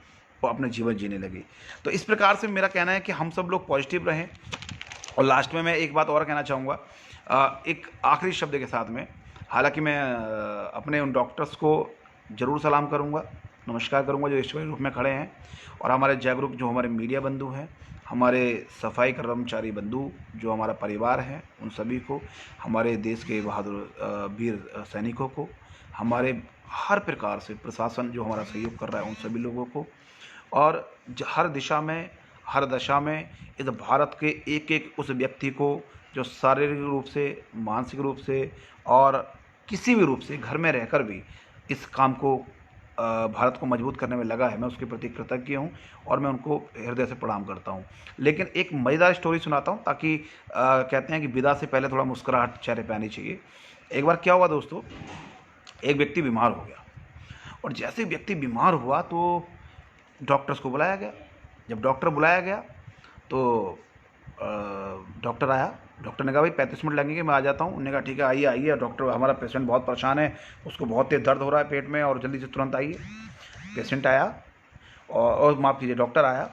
वो अपना जीवन जीने लगी। तो इस प्रकार से मेरा कहना है कि हम सब लोग पॉजिटिव रहें। और लास्ट में मैं एक बात और कहना चाहूँगा, एक आखिरी शब्द के साथ में। हालांकि मैं अपने उन डॉक्टर्स को ज़रूर सलाम करूँगा, नमस्कार करूँगा जो ईश्वरीय रूप में खड़े हैं, और हमारे जागरूक जो हमारे मीडिया बंधु हैं, हमारे सफाई कर्मचारी बंधु जो हमारा परिवार है, उन सभी को, हमारे देश के बहादुर वीर सैनिकों को, हमारे हर प्रकार से प्रशासन जो हमारा सहयोग कर रहा है, उन सभी लोगों को, और हर दिशा में, हर दशा में इस भारत के एक एक उस व्यक्ति को जो शारीरिक रूप से, मानसिक रूप से और किसी भी रूप से घर में रहकर भी इस काम को, भारत को मजबूत करने में लगा है, मैं उसके प्रति कृतज्ञ हूँ और मैं उनको हृदय से प्रणाम करता हूँ। लेकिन एक मज़ेदार स्टोरी सुनाता हूँ, ताकि कहते हैं कि विदा से पहले थोड़ा मुस्कुराहट चेहरे पे आनी चाहिए। एक बार क्या हुआ दोस्तों, एक व्यक्ति बीमार हो गया, और जैसे व्यक्ति बीमार हुआ तो डॉक्टर्स को बुलाया गया। जब डॉक्टर बुलाया गया तो डॉक्टर आया। डॉक्टर ने कहा, भाई 35 मिनट लगेंगे, मैं आ जाता हूँ। उन्होंने कहा, ठीक है, आइए आइए, डॉक्टर हमारा पेशेंट बहुत परेशान है, उसको बहुत तेज दर्द हो रहा है पेट में, और जल्दी से तुरंत आइए। पेशेंट आया, और माफ़ कीजिए, डॉक्टर आया।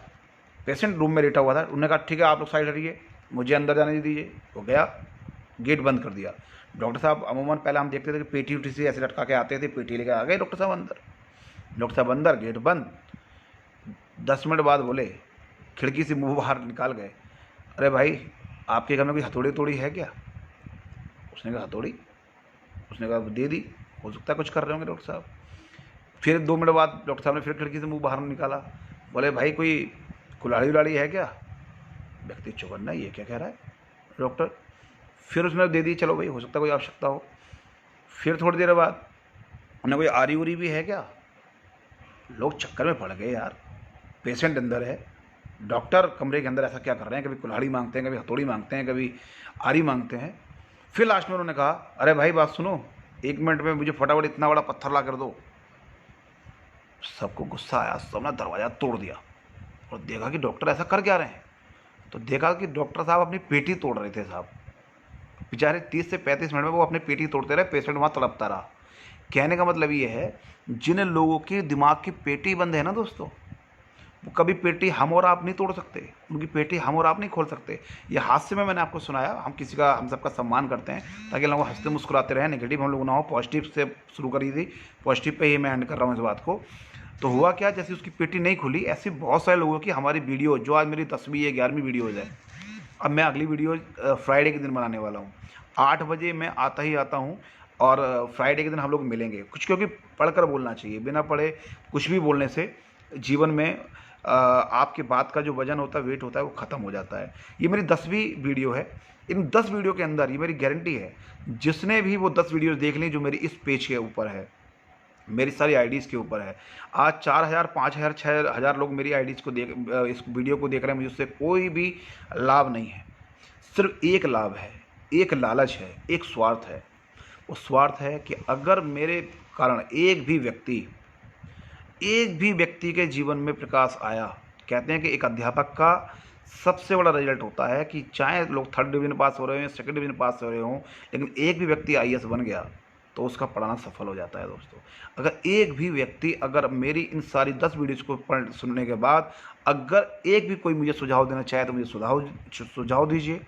पेशेंट रूम में लेटा हुआ था। उन्होंने कहा, ठीक है, आप लोग साइड हटिए, मुझे अंदर जाने दीजिए। वो गया, गेट बंद कर दिया। डॉक्टर साहब, अमूमन पहले हम देखते थे कि पेटी उठी से ऐसे लटका के आते थे, पेटी लेकर आ गए डॉक्टर साहब अंदर। डॉक्टर साहब अंदर, गेट बंद। 10 मिनट बाद बोले, खिड़की से मुंह बाहर निकाल गए, अरे भाई, आपके घर में कोई हथौड़ी तोड़ी है क्या? उसने कहा, हथौड़ी? उसने कहा, दे दी, हो सकता है कुछ कर रहे होंगे डॉक्टर साहब। फिर 2 मिनट बाद डॉक्टर साहब ने फिर खिड़की से मुंह बाहर निकाला, बोले, भाई कोई कुल्हाड़ी उलाड़ी है क्या? व्यक्ति चौकन्ना, ये क्या कह रहा है डॉक्टर। फिर उसने दे दी, चलो भाई हो सकता है कोई आवश्यकता हो। फिर थोड़ी देर बाद उन्हें कोई आरी उरी भी है क्या। लोग चक्कर में पड़ गए यार, पेशेंट अंदर है, डॉक्टर कमरे के अंदर ऐसा क्या कर रहे हैं, कभी कुल्हाड़ी मांगते हैं, कभी हथौड़ी मांगते हैं, कभी आरी मांगते हैं। फिर लास्ट में उन्होंने कहा, अरे भाई बात सुनो, 1 मिनट में मुझे फटाफट इतना बड़ा पत्थर ला कर दो। सबको गुस्सा आया, सबने दरवाज़ा तोड़ दिया और देखा कि डॉक्टर ऐसा कर क्या रहे हैं। तो देखा कि डॉक्टर साहब अपनी पेटी तोड़ रहे थे साहब। बेचारे 30 से 35 मिनट में वो अपनी पेटी तोड़ते रहे, पेशेंट वहाँ तड़पता रहा। कहने का मतलब ये है, जिन लोगों की दिमाग की पेटी बंद है ना दोस्तों, वो कभी पेटी हम और आप नहीं तोड़ सकते, उनकी पेटी हम और आप नहीं खोल सकते। ये हास्य में मैंने आपको सुनाया। हम सबका सम्मान करते हैं ताकि लोग हंसते मुस्कुराते रहें, नेगेटिव हम लोग ना हो, पॉजिटिव से शुरू करी थी, पॉजिटिव पे ही मैं एंड कर रहा हूँ इस बात को। तो हुआ क्या, जैसे उसकी पेटी नहीं खुली, ऐसी बहुत सारे लोगों की हमारी वीडियो, जो आज मेरी 10वीं या 11वीं वीडियोज़ है, अब मैं अगली वीडियो फ्राइडे के दिन बनाने वाला हूँ। 8 बजे मैं आता ही आता हूँ और फ्राइडे के दिन हम लोग मिलेंगे। कुछ क्योंकि पढ़कर बोलना चाहिए, बिना पढ़े कुछ भी बोलने से जीवन में आपके बात का जो वजन होता है, वेट होता है, वो ख़त्म हो जाता है। ये मेरी 10वीं वीडियो है। इन 10 वीडियो के अंदर ये मेरी गारंटी है, जिसने भी वो 10 वीडियोज़ देख ली जो मेरी इस पेज के ऊपर है, मेरी सारी आईडीज़ के ऊपर है, आज 4000, 5000, 6000 लोग मेरी आईडीज़ को देख, इस वीडियो को देख रहे हैं। मुझे उससे कोई भी लाभ नहीं है, सिर्फ एक लाभ है, एक लालच है, एक स्वार्थ है। वो स्वार्थ है कि अगर मेरे कारण एक भी व्यक्ति के जीवन में प्रकाश आया। कहते हैं कि एक अध्यापक का सबसे बड़ा रिजल्ट होता है कि चाहे लोग 3rd डिवीज़न पास हो रहे हो, 2nd डिवीज़न पास हो रहे हों, लेकिन एक भी व्यक्ति आईएएस बन गया तो उसका पढ़ाना सफल हो जाता है दोस्तों। अगर एक भी व्यक्ति, अगर मेरी इन सारी 10 वीडियोज़ को सुनने के बाद अगर एक भी कोई मुझे सुझाव देना चाहे तो मुझे सुझाव दीजिए।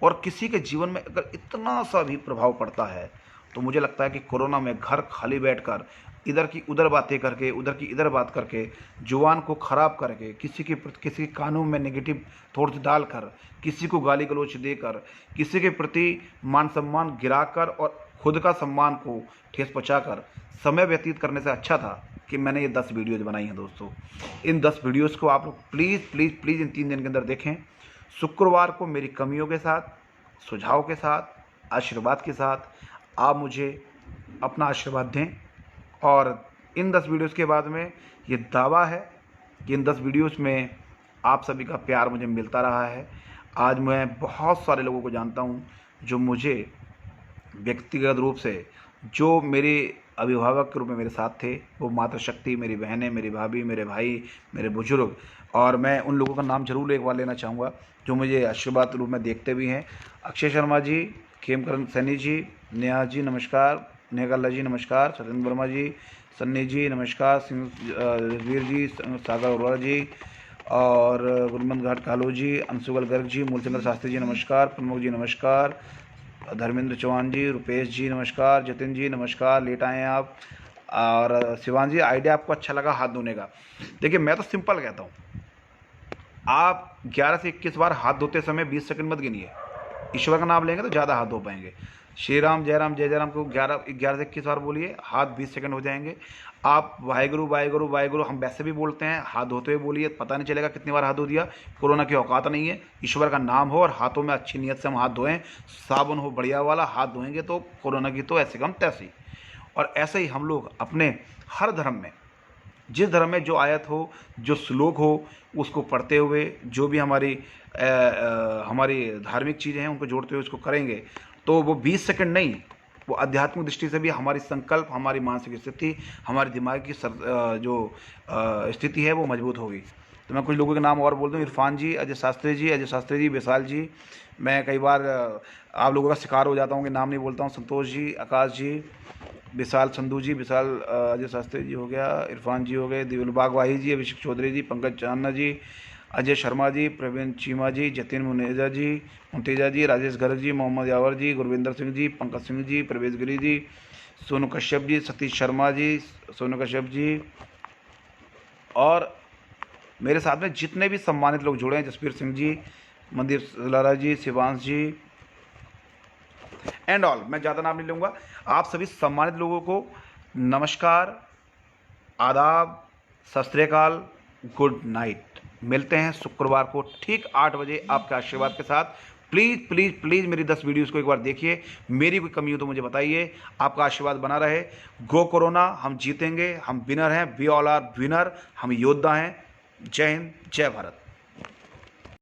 और किसी के जीवन में अगर इतना सा भी प्रभाव पड़ता है तो मुझे लगता है कि कोरोना में घर खाली बैठकर इधर की उधर बातें करके, उधर की इधर बात करके, जुबान को ख़राब करके, किसी कानून में नेगेटिव थॉट्स डालकर, किसी को गाली गलौच देकर, किसी के प्रति मान सम्मान गिराकर और खुद का सम्मान को ठेस पहुँचाकर समय व्यतीत करने से अच्छा था कि मैंने ये 10 वीडियोज़ बनाई हैं दोस्तों। इन 10 वीडियोज़ को आप लोग प्लीज़ इन 3 दिन के अंदर देखें। शुक्रवार को मेरी कमियों के साथ, सुझाव के साथ, आशीर्वाद के साथ आप मुझे अपना आशीर्वाद दें। और इन 10 वीडियोज़ के बाद में ये दावा है कि इन 10 वीडियोज़ में आप सभी का प्यार मुझे मिलता रहा है। आज मैं बहुत सारे लोगों को जानता हूँ जो मुझे व्यक्तिगत रूप से, जो मेरे अभिभावक के रूप में मेरे साथ थे, वो मातृशक्ति, मेरी बहनें, मेरी भाभी, मेरे भाई, मेरे बुजुर्ग, और मैं उन लोगों का नाम जरूर एक बार लेना चाहूँगा जो मुझे आशीर्वाद रूप में देखते भी हैं। अक्षय शर्मा जी, खेमकरण सैनी जी, नेहा जी नमस्कार, नेहगल्ला जी नमस्कार, सत्येंद्र वर्मा जी, सन्नी जी नमस्कार, रणवीर जी, सागर अरोड़ा जी, और गुरमंद घाट कालो जी, अंशुगल गर्ग जी, मूलचंद्र शास्त्री जी नमस्कार, प्रमुख जी नमस्कार, धर्मेंद्र चौहान जी, रुपेश जी नमस्कार, जतिन जी नमस्कार, लेट आए हैं आप। और शिवान जी, आइडिया आपको अच्छा लगा हाथ धोने का। देखिए मैं तो सिंपल कहता हूँ, आप 11 से 21 बार हाथ धोते समय 20 सेकंड मत गिनिए। ईश्वर का नाम लेंगे तो ज़्यादा हाथ धो पाएंगे। श्री राम जय राम जय जय राम को 11 से 21 बार बोलिए, हाथ 20 सेकंड हो जाएंगे। आप वाहेगुरु वाहेगुरु वाहेगुरु हम वैसे भी बोलते हैं, हाथ धोते हुए बोलिए, पता नहीं चलेगा कितनी बार हाथ धो दिया। कोरोना की औकात नहीं है, ईश्वर का नाम हो और हाथों में अच्छी नीयत से हम हाथ धोएं, साबुन हो बढ़िया वाला, हाथ धोएंगे तो कोरोना की तो ऐसे कम तैसी। और ऐसे ही हम लोग अपने हर धर्म में, जिस धर्म में जो आयत हो, जो श्लोक हो, उसको पढ़ते हुए जो भी हमारी धार्मिक चीज़ें हैं उनको जोड़ते हुए उसको करेंगे तो वो 20 सेकंड नहीं, वो आध्यात्मिक दृष्टि से भी हमारी संकल्प, हमारी मानसिक स्थिति, हमारी दिमाग की स्थिति है वो मजबूत होगी। तो मैं कुछ लोगों के नाम और बोल दूँ, इरफान जी, अजय शास्त्री जी, विशाल जी। मैं कई बार आप लोगों का शिकार हो जाता हूँ कि नाम नहीं बोलता हूँ। संतोष जी, आकाश जी, विशाल संधू जी, विशाल अजय शास्त्री जी हो गया, इरफान जी हो गए, दिलबाग वाही जी, अभिषेक चौधरी जी, पंकज चान्ना जी, अजय शर्मा जी, प्रवीण चीमा जी, जतिन मुंतेजा जी, राजेश गर्ग जी, मोहम्मद यावर जी, गुरविंदर सिंह जी, पंकज सिंह जी, प्रवेश गिरी जी, सोनू कश्यप जी, सतीश शर्मा जी, सोनू कश्यप जी, और मेरे साथ में जितने भी सम्मानित लोग जुड़े हैं, जसवीर सिंह जी, मनदीप लारा जी, शिवांश जी एंड ऑल, मैं ज़्यादा नाम नहीं लूँगा। आप सभी सम्मानित लोगों को नमस्कार, आदाब, सत श्री अकाल, गुड नाइट। मिलते हैं शुक्रवार को ठीक 8 बजे आपके आशीर्वाद के साथ। प्लीज़ प्लीज़ प्लीज़ मेरी 10 वीडियोस को एक बार देखिए। मेरी कोई कमी हो तो मुझे बताइए। आपका आशीर्वाद बना रहे। गो कोरोना, हम जीतेंगे, हम विनर हैं, वी ऑल आर विनर, हम योद्धा हैं। जय हिंद, जय भारत।